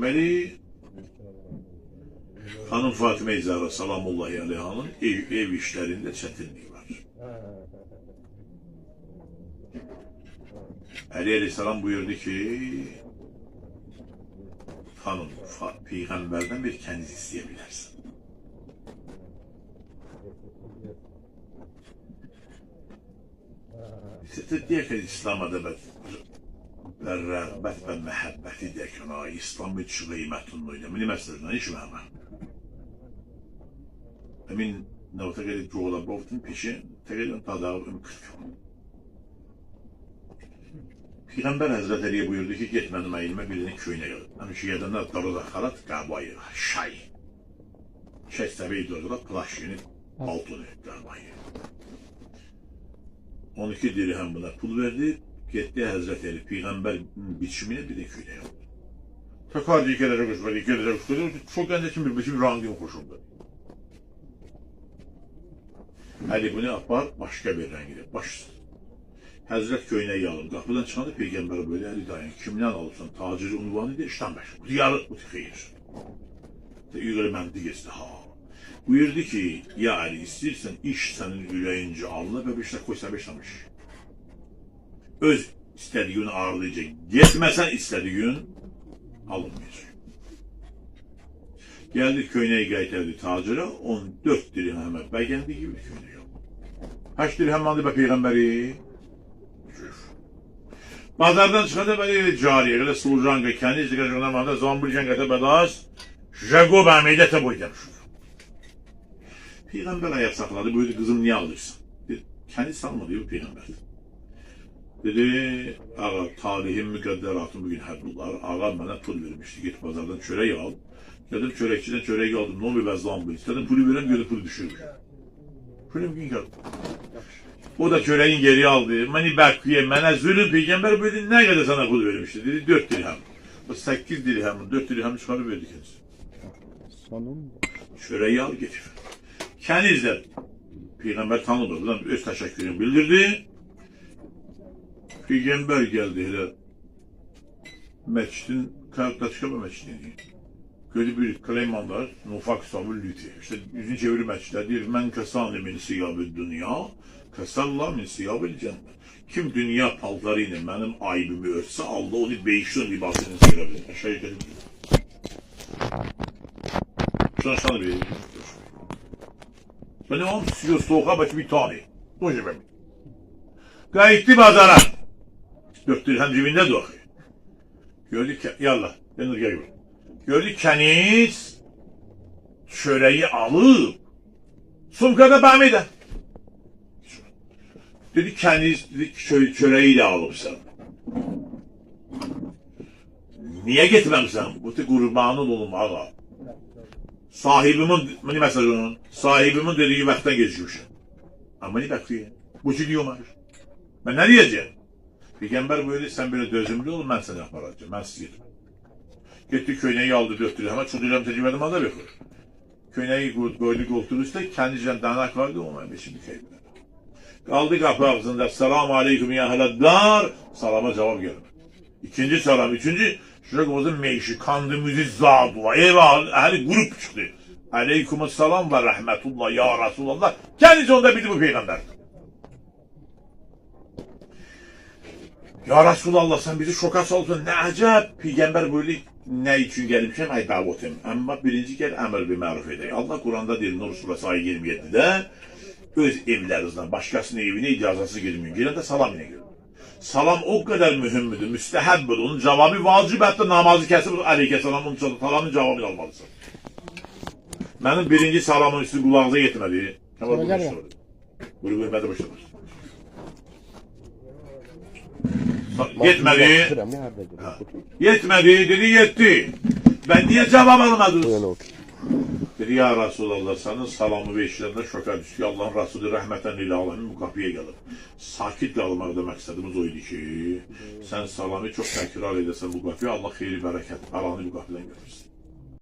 Deməli, Xanım Fatimə Zəhra salamullahi aleyhanın ev işlərində çətinlik var. Əli Aleyhisselam buyurdu ki, Xanım, Peyğəmbərdən bir kəniz istəyə bilərsən. Deyək ki, İslam ədəbət və rəğbət və məhəbbəti deyək ki, İslam bir qiymətin oyna. Mini məsələdən iş məmə. Emin nəvətə gəlib çoğula bovdun peşi, təqədən tadağı ümkürkü. Peyğəmbər Həzrətəliyə buyurdu ki, get mənim əyilmə birinin köyünə gəlib. Həmin ki, gedəndə darıda xarat qabayı, şay. Şək səbəyi dördə plaşyını, altını qabayı. 12 dirhem buna pul verdi, getdi Həzrətəli Peyğəmbər biçimini bir de köyünə gəldi. Təkardı gələcək uçmadı, gələcək uçmadı, çox gəncəkin bir biçim rangim xoşumdur. Əli bunu apar, başqa bir rəngini, başsın. Həzrət köynəyi alır, qapıdan çıxanda Peyğəmbərə böyle Əli dayan, kimdən alıbsan, taciri unvanı deyir, işdən bəşir, diyarı bu xeyir. Yüqəli məntiq etdi, ha. Buyurdu ki, ya Əli, istəyirsən, iş sənin ürəyincə alınır və bir şey qoysa beşləmiş. Öz istədiyin ağırlayacaq, getməsən istədiyin alınmayacaq. Gəldi köynəyi qaytardı tacirə, 14 dirhəmə bəgəndi gibi bir köynəyi aldı. Kaç dirhem aldı be Peyğəmbəri? Bazardan çıxanda belə cariyə, elə Suljanqa, kəniz qəcəqdən vardı, Zambilcan qətə bədaz, Jago bəmeydə boy demiş. Peyğəmbər ayaq saxladı, buyurdu, qızım niyə alırsan? Dedi, kəniz salmadı, yok Peyğəmbər. Dedi, ağa, tarihin müqəddəratın bugün həddullar, ağa mənə pul vermişdi, git bazardan çörək al. Dedim, çörəkçidən çörək aldım, ne oluyor ben Zambil? Dedim, pulu verəm, gördüm, pulu düşürmüş. Pulum gün gəldi. O da çöreğin geri aldı. Məni bəqiyə, mənə zülüm Peyğəmbər buyurdu, nə qədər sana pul vermişdi? Dedi, 4 dirhem. O 8 dirhem, 4 dirhemi çıxarıb verdi kendisi. Çöreği al, getir. Kənizlə Peyğəmbər tanıdı, buradan öz təşəkkürünü bildirdi. Peyğəmbər gəldi elə məscidin, Kayaktaşkaba məscidini. Gördü bir Kleyman var, Nufak Sabır Lüti. İşte yüzünü çevirip məscidlər deyir, mən kəsanı min siyabı dünya, kəsallah min siyabı cennet. Kim dünya paltarı ilə mənim aybımı örtsə, Allah onu beyşun libasını sıyırabilir. Aşağı yukarı bir. Sonra sana bir. Benim am suyu soğuğa bak bir tane. O gibi. Qayıtdı bazara. 4 dirhem cebində dur. Gördü ki, yallah, ben gel. Gördü kəniz çöreği alıp sumkada bəmidə. Dedi kəniz çöreği ilə alıbsan. Niye getməmsən? Bu da qurbanın olum ağa. Sahibimin, ne mesaj onun? Sahibimin dediği vaxtdan geçmişim. Ama ne bekliyor? Bu ki diyor maaş. Ben ne diyeceğim? Peygamber böyle, sen böyle dözümlü ol, ben seni aparacağım, ben sizi yedim. Gitti köyneyi aldı, 4 dirheme, çok dirhem tecrübedim ada bekliyor. Köyneyi koydu koltuğun üstüne, kendicen danak vardı, ona beşini kaybeder. Kaldı kapı ağzında, selamu aleyküm ya heladdar, salama cevap gelmedi. İkinci salam, üçüncü, şurada meyşi, kandımızı zadula, eyvah, ehli grup çıktı. Aleykümselam ve rahmetullah ya Resulallah. Kendisi onda bildi bu peygamber. Ya Resulallah, sen bizi şoka saldın, ne acayip. Peygamber böyle ne için gelmişim, ay davetim. Ama birinci kere emir bir maruf edeyim. Allah Kur'an'da diyor Nur Suresi ayı 27'de öz evlerinizden başkasının evine icazasız girmeyin. Gelin de salam yine girin. Salam o kadar mühimmidir, müstehebdir. Onun cevabı vacib, hatta namazı kesip aleyhisselam onun salamın cevabını almalısın. Benim birinci salamın üstü kulağınıza yetmedi. Bunu görmedi başlamış. Yetmedi. Yetmedi dedi, yetti. Ben niye cevap almadım? Dedi ya Resulallah, senin salamı ve işlerinde şoka düştü. Allah'ın Resulü rahmeten lil alemin bu kapıya gelip sakit kalmak demek istediğimiz oydu ki sen salamı çok tekrar edersen bu kapıya Allah hayırlı bereket alanı bu kapıdan görürsün.